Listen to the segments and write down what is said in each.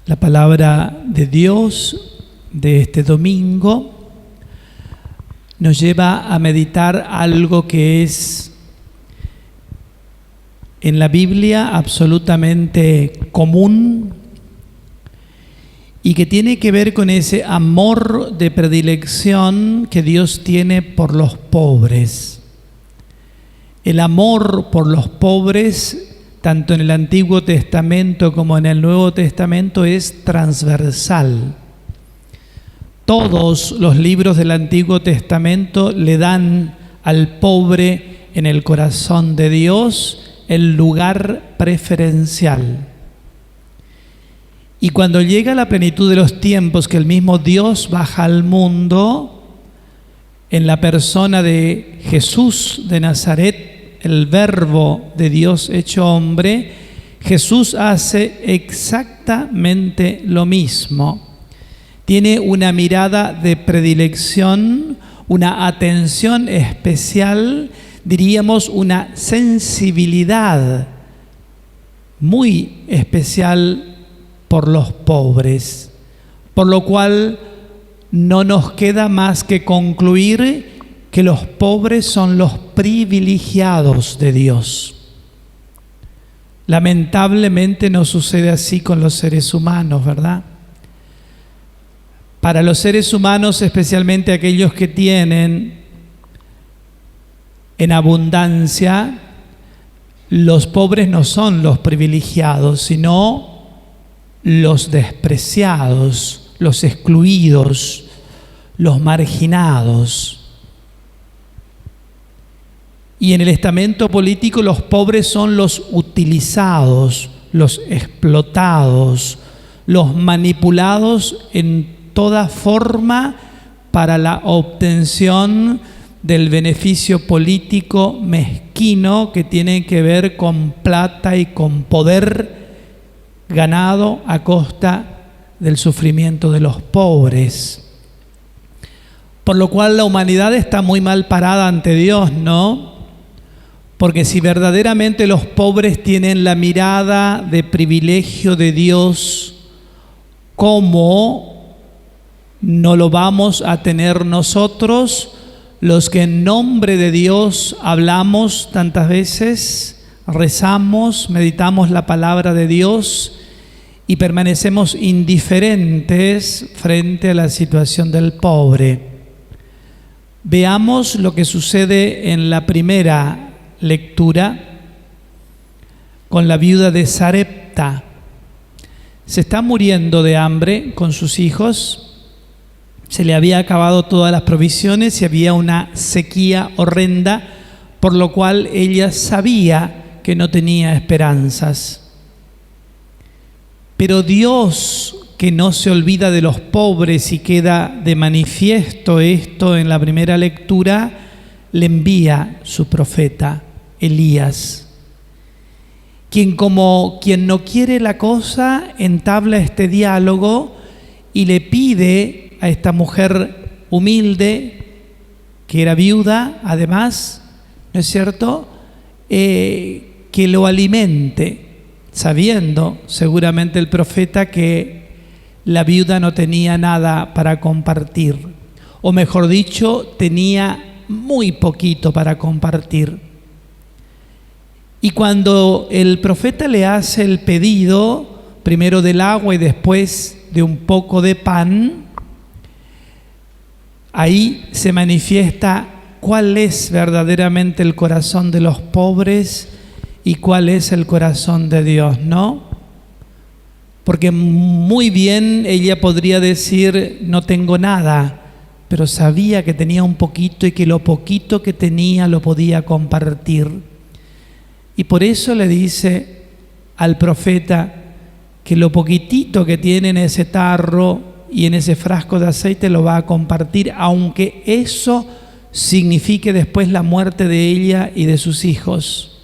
La palabra de Dios de este domingo nos lleva a meditar algo que es en la Biblia absolutamente común y que tiene que ver con ese amor de predilección que Dios tiene por los pobres. El amor por los pobres, tanto en el Antiguo Testamento como en el Nuevo Testamento, es transversal. Todos los libros del Antiguo Testamento le dan al pobre en el corazón de Dios el lugar preferencial. Y cuando llega la plenitud de los tiempos, que el mismo Dios baja al mundo, en la persona de Jesús de Nazaret, el Verbo de Dios hecho hombre, Jesús hace exactamente lo mismo. Tiene una mirada de predilección, una atención especial, diríamos una sensibilidad muy especial por los pobres, por lo cual no nos queda más que concluir que los pobres son los privilegiados de Dios. Lamentablemente no sucede así con los seres humanos, ¿verdad? Para los seres humanos, especialmente aquellos que tienen en abundancia, los pobres no son los privilegiados, sino los despreciados, los excluidos, los marginados. Y en el estamento político los pobres son los utilizados, los explotados, los manipulados en toda forma para la obtención del beneficio político mezquino que tiene que ver con plata y con poder ganado a costa del sufrimiento de los pobres. Por lo cual la humanidad está muy mal parada ante Dios, ¿no? Porque si verdaderamente los pobres tienen la mirada de privilegio de Dios, ¿cómo no lo vamos a tener nosotros, los que en nombre de Dios hablamos tantas veces, rezamos, meditamos la palabra de Dios y permanecemos indiferentes frente a la situación del pobre? Veamos lo que sucede en la primera lectura con la viuda de Sarepta. Se está muriendo de hambre con sus hijos. Se le había acabado todas las provisiones y había una sequía horrenda, por lo cual ella sabía que no tenía esperanzas. Pero Dios, que no se olvida de los pobres y queda de manifiesto esto en la primera lectura, le envía su profeta, Elías, quien como quien no quiere la cosa, entabla este diálogo y le pide a esta mujer humilde, que era viuda además, ¿no es cierto?, que lo alimente, sabiendo seguramente el profeta que la viuda no tenía nada para compartir, o mejor dicho, tenía muy poquito para compartir. Y cuando el profeta le hace el pedido, primero del agua y después de un poco de pan, ahí se manifiesta cuál es verdaderamente el corazón de los pobres y cuál es el corazón de Dios, ¿no? Porque muy bien ella podría decir, no tengo nada, pero sabía que tenía un poquito y que lo poquito que tenía lo podía compartir. Y por eso le dice al profeta que lo poquitito que tiene en ese tarro y en ese frasco de aceite lo va a compartir, aunque eso signifique después la muerte de ella y de sus hijos.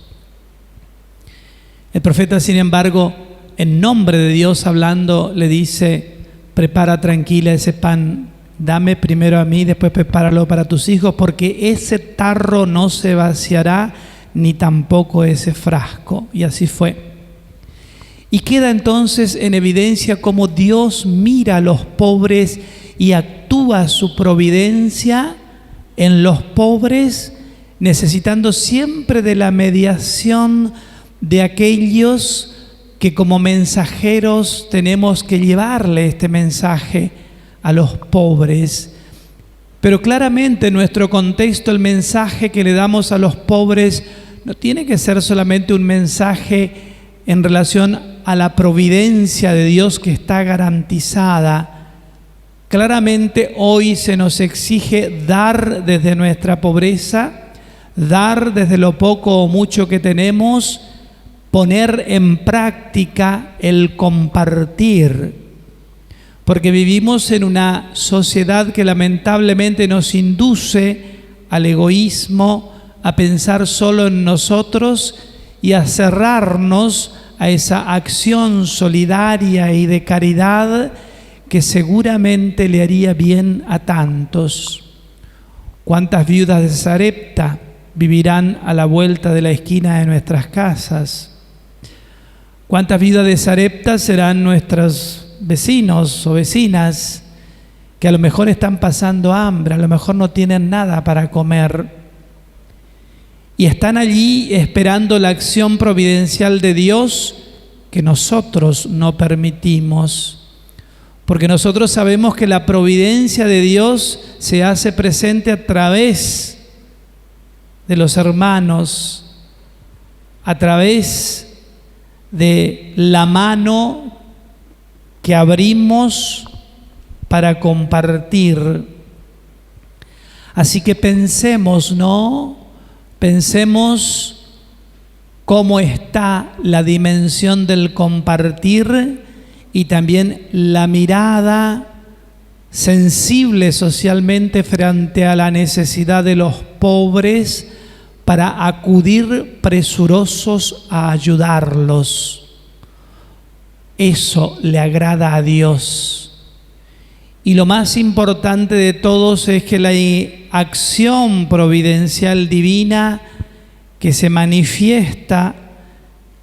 El profeta, sin embargo, en nombre de Dios hablando, le dice, prepara tranquila ese pan, dame primero a mí, después prepáralo para tus hijos, porque ese tarro no se vaciará, ni tampoco ese frasco. Y así fue. Y queda entonces en evidencia cómo Dios mira a los pobres y actúa su providencia en los pobres, necesitando siempre de la mediación de aquellos que como mensajeros tenemos que llevarle este mensaje a los pobres. Pero claramente en nuestro contexto el mensaje que le damos a los pobres no tiene que ser solamente un mensaje en relación a la providencia de Dios que está garantizada. Claramente hoy se nos exige dar desde nuestra pobreza, dar desde lo poco o mucho que tenemos, poner en práctica el compartir, porque vivimos en una sociedad que lamentablemente nos induce al egoísmo, a pensar solo en nosotros y a cerrarnos a esa acción solidaria y de caridad que seguramente le haría bien a tantos. ¿Cuántas viudas de Sarepta vivirán a la vuelta de la esquina de nuestras casas? ¿Cuántas viudas de Sarepta serán nuestros vecinos o vecinas que a lo mejor están pasando hambre, a lo mejor no tienen nada para comer y están allí esperando la acción providencial de Dios que nosotros no permitimos? Porque nosotros sabemos que la providencia de Dios se hace presente a través de los hermanos, a través de la mano que abrimos para compartir. Así que pensemos, ¿no? Pensemos cómo está la dimensión del compartir y también la mirada sensible socialmente frente a la necesidad de los pobres para acudir presurosos a ayudarlos. Eso le agrada a Dios. Y lo más importante de todos es que la acción providencial divina que se manifiesta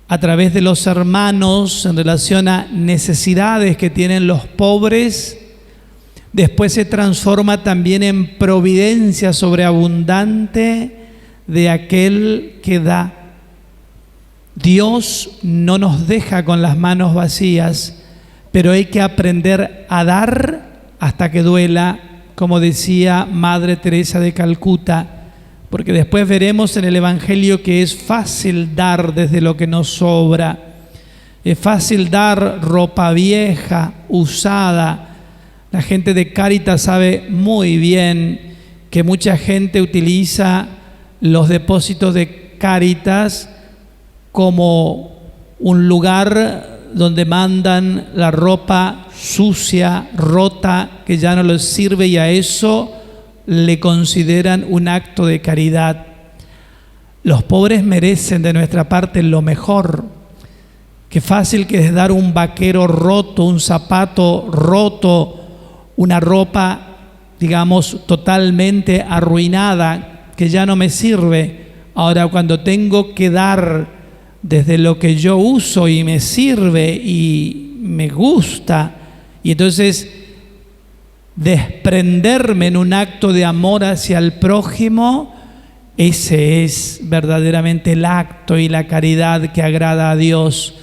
a través de los hermanos en relación a necesidades que tienen los pobres, después se transforma también en providencia sobreabundante de aquel que da. Dios no nos deja con las manos vacías, pero hay que aprender a dar hasta que duela, como decía Madre Teresa de Calcuta, porque después veremos en el Evangelio que es fácil dar desde lo que nos sobra. Es fácil dar ropa vieja, usada. La gente de Cáritas sabe muy bien que mucha gente utiliza los depósitos de Cáritas como un lugar donde mandan la ropa sucia, rota, que ya no les sirve, y a eso le consideran un acto de caridad. Los pobres merecen de nuestra parte lo mejor. Qué fácil que es dar un vaquero roto, un zapato roto, una ropa, digamos, totalmente arruinada, que ya no me sirve. Ahora, cuando tengo que dar desde lo que yo uso y me sirve y me gusta, y entonces desprenderme en un acto de amor hacia el prójimo, ese es verdaderamente el acto y la caridad que agrada a Dios,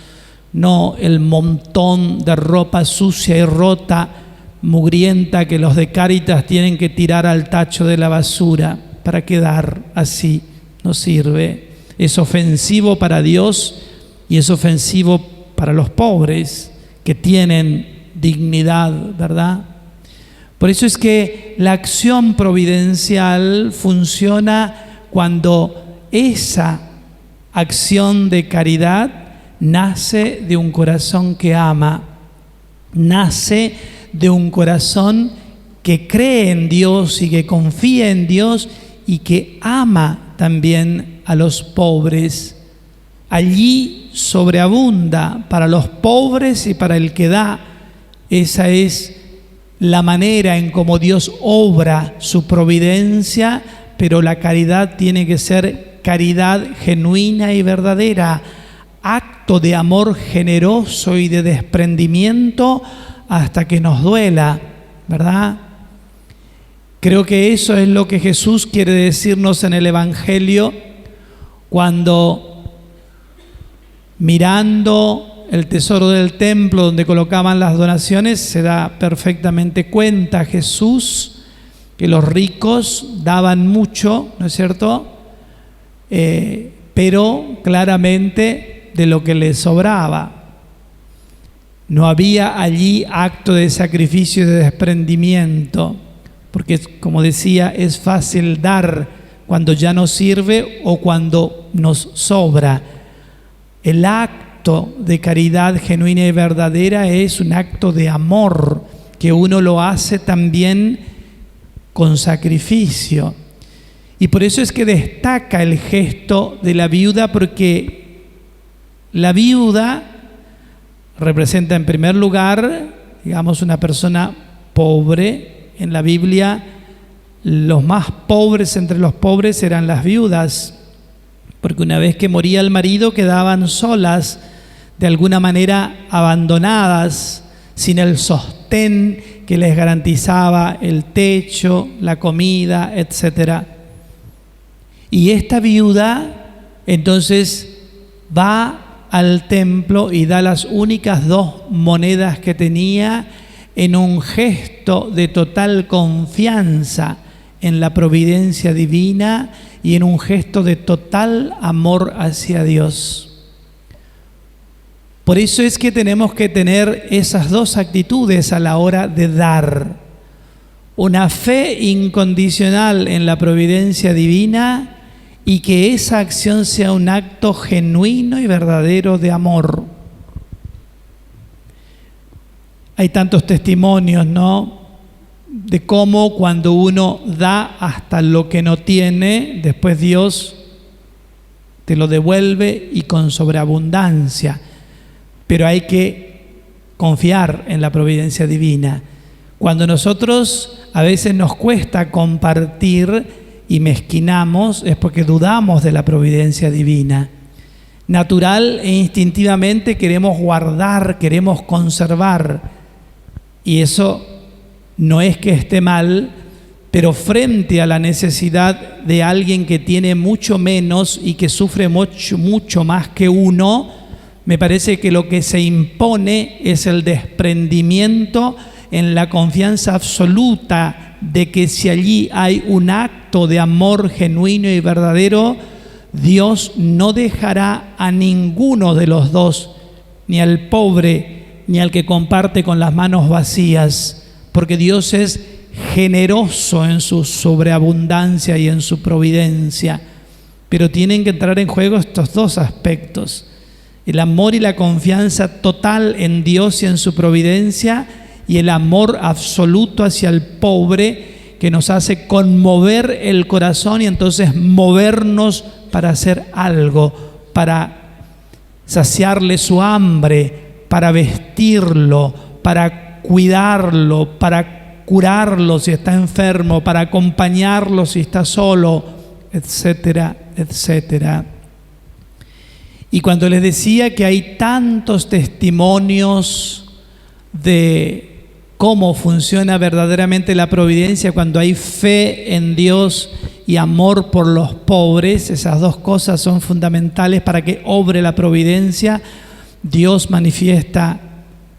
no el montón de ropa sucia y rota, mugrienta, que los de Cáritas tienen que tirar al tacho de la basura. ¿Para qué dar así? No sirve. Es ofensivo para Dios y es ofensivo para los pobres que tienen dignidad, ¿verdad? Por eso es que la acción providencial funciona cuando esa acción de caridad nace de un corazón que ama, nace de un corazón que cree en Dios y que confía en Dios y que ama también a los pobres. Allí sobreabunda para los pobres y para el que da. Esa es la manera en cómo Dios obra su providencia, pero la caridad tiene que ser caridad genuina y verdadera, acto acto de amor generoso y de desprendimiento hasta que nos duela, ¿verdad? Creo que eso es lo que Jesús quiere decirnos en el Evangelio cuando, mirando el tesoro del templo donde colocaban las donaciones, se da perfectamente cuenta Jesús que los ricos daban mucho, ¿no es cierto? Pero claramente de lo que les sobraba. No había allí acto de sacrificio y de desprendimiento, porque, como decía, es fácil dar cuando ya no sirve o cuando nos sobra. El acto de caridad genuina y verdadera es un acto de amor que uno lo hace también con sacrificio. Y por eso es que destaca el gesto de la viuda, porque la viuda representa en primer lugar, digamos, una persona pobre. En la Biblia, los más pobres entre los pobres eran las viudas, porque una vez que moría el marido quedaban solas, de alguna manera abandonadas, sin el sostén que les garantizaba el techo, la comida, etc. Y esta viuda entonces va al templo y da las únicas 2 monedas que tenía en un gesto de total confianza en la providencia divina y en un gesto de total amor hacia Dios. Por eso es que tenemos que tener esas 2 actitudes a la hora de dar. Una fe incondicional en la providencia divina y que esa acción sea un acto genuino y verdadero de amor. Hay tantos testimonios, ¿no?, de cómo cuando uno da hasta lo que no tiene, después Dios te lo devuelve y con sobreabundancia. Pero hay que confiar en la providencia divina. Cuando nosotros a veces nos cuesta compartir y mezquinamos, es porque dudamos de la providencia divina. Natural e instintivamente queremos guardar, queremos conservar. Y eso no es que esté mal, pero frente a la necesidad de alguien que tiene mucho menos y que sufre mucho más que uno, me parece que lo que se impone es el desprendimiento en la confianza absoluta de que si allí hay un acto de amor genuino y verdadero, Dios no dejará a ninguno de los 2, ni al pobre ni al que comparte con las manos vacías, porque Dios es generoso en su sobreabundancia y en su providencia. Pero tienen que entrar en juego estos 2 aspectos: el amor y la confianza total en Dios y en su providencia, y el amor absoluto hacia el pobre, que nos hace conmover el corazón y entonces movernos para hacer algo, para saciarle su hambre, para vestirlo, para cuidarlo, para curarlo si está enfermo, para acompañarlo si está solo, etcétera, etcétera. Y cuando les decía que hay tantos testimonios de cómo funciona verdaderamente la providencia cuando hay fe en Dios y amor por los pobres, esas 2 cosas son fundamentales para que obre la providencia. Dios manifiesta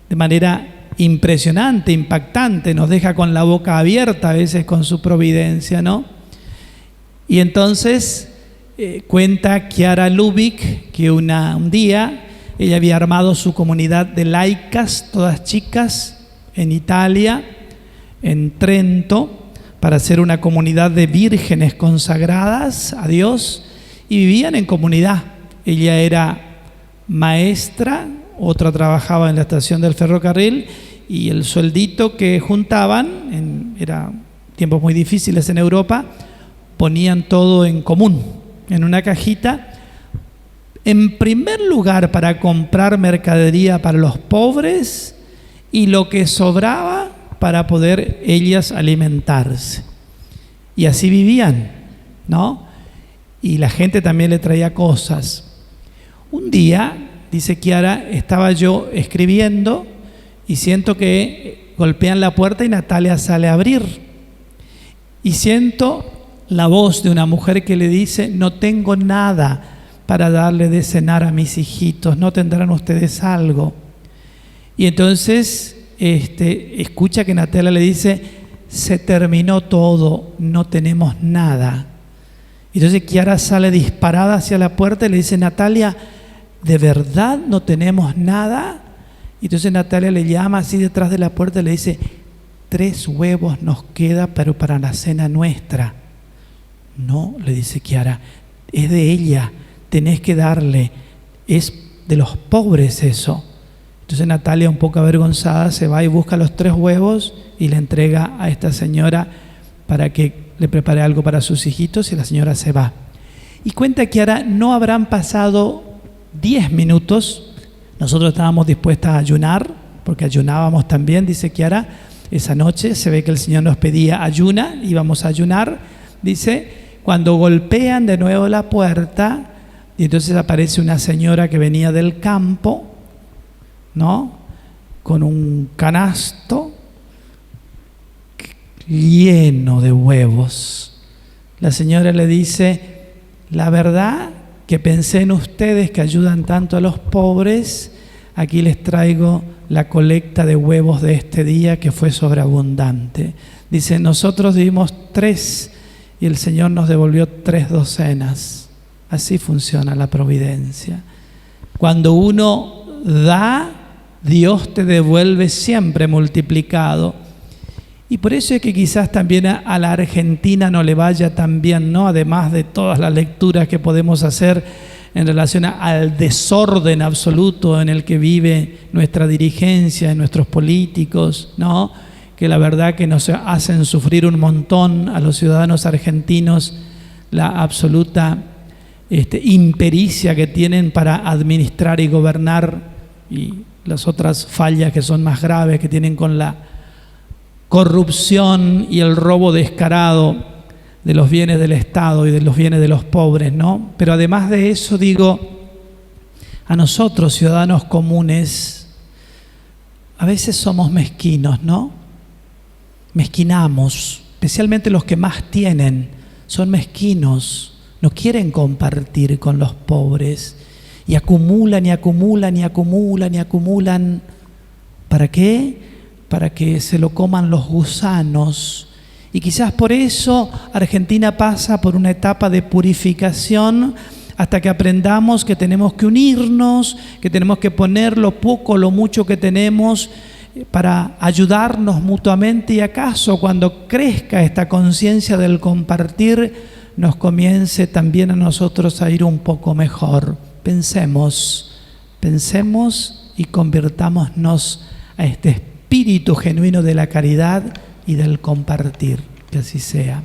de manera impresionante, impactante, nos deja con la boca abierta a veces con su providencia, ¿no? Y entonces cuenta Chiara Lubich que un día ella había armado su comunidad de laicas, todas chicas, en Italia, en Trento, para hacer una comunidad de vírgenes consagradas a Dios, y vivían en comunidad. Ella era maestra, otra trabajaba en la estación del ferrocarril, y el sueldito que juntaban, eran tiempos muy difíciles en Europa, ponían todo en común, en una cajita, en primer lugar para comprar mercadería para los pobres y lo que sobraba para poder ellas alimentarse. Y así vivían, ¿no? Y la gente también le traía cosas. Un día dice Kiara, estaba yo escribiendo y siento que golpean la puerta y Natalia sale a abrir. Y siento la voz de una mujer que le dice, no tengo nada para darle de cenar a mis hijitos, ¿no tendrán ustedes algo? Y entonces escucha que Natalia le dice, se terminó todo, no tenemos nada. Entonces Kiara sale disparada hacia la puerta y le dice, Natalia, ¿de verdad no tenemos nada? Y entonces Natalia le llama así detrás de la puerta y le dice, 3 huevos nos queda, pero para la cena nuestra. No, le dice Kiara, es de ella, tenés que darle, es de los pobres eso. Entonces Natalia, un poco avergonzada, se va y busca los 3 huevos y le entrega a esta señora para que le prepare algo para sus hijitos, y la señora se va. Y cuenta Kiara, no habrán pasado 10 minutos, nosotros estábamos dispuestas a ayunar, porque ayunábamos también, dice Kiara, esa noche se ve que el Señor nos pedía ayuna, íbamos a ayunar, dice, cuando golpean de nuevo la puerta, y entonces aparece una señora que venía del campo, ¿no? Con un canasto lleno de huevos. La señora le dice, la verdad que pensé en ustedes que ayudan tanto a los pobres, aquí les traigo la colecta de huevos de este día que fue sobreabundante. Dice, nosotros dimos 3 y el Señor nos devolvió 3 docenas. Así funciona la providencia. Cuando uno da, Dios te devuelve siempre multiplicado. Y por eso es que quizás también a la Argentina no le vaya tan bien, ¿no? Además de todas las lecturas que podemos hacer en relación al desorden absoluto en el que vive nuestra dirigencia, nuestros políticos, ¿no? Que la verdad que nos hacen sufrir un montón a los ciudadanos argentinos, la absoluta impericia que tienen para administrar y gobernar, y las otras fallas que son más graves que tienen con la corrupción y el robo descarado de los bienes del Estado y de los bienes de los pobres, ¿no? Pero además de eso, digo, a nosotros, ciudadanos comunes, a veces somos mezquinos, ¿no? Mezquinamos, especialmente los que más tienen, son mezquinos, no quieren compartir con los pobres y acumulan y acumulan y acumulan y acumulan. ¿Para qué? Para que se lo coman los gusanos. Y quizás por eso Argentina pasa por una etapa de purificación hasta que aprendamos que tenemos que unirnos, que tenemos que poner lo poco o lo mucho que tenemos para ayudarnos mutuamente, y acaso cuando crezca esta conciencia del compartir nos comience también a nosotros a ir un poco mejor. Pensemos y convirtámonos a este espíritu genuino de la caridad y del compartir. Que así sea.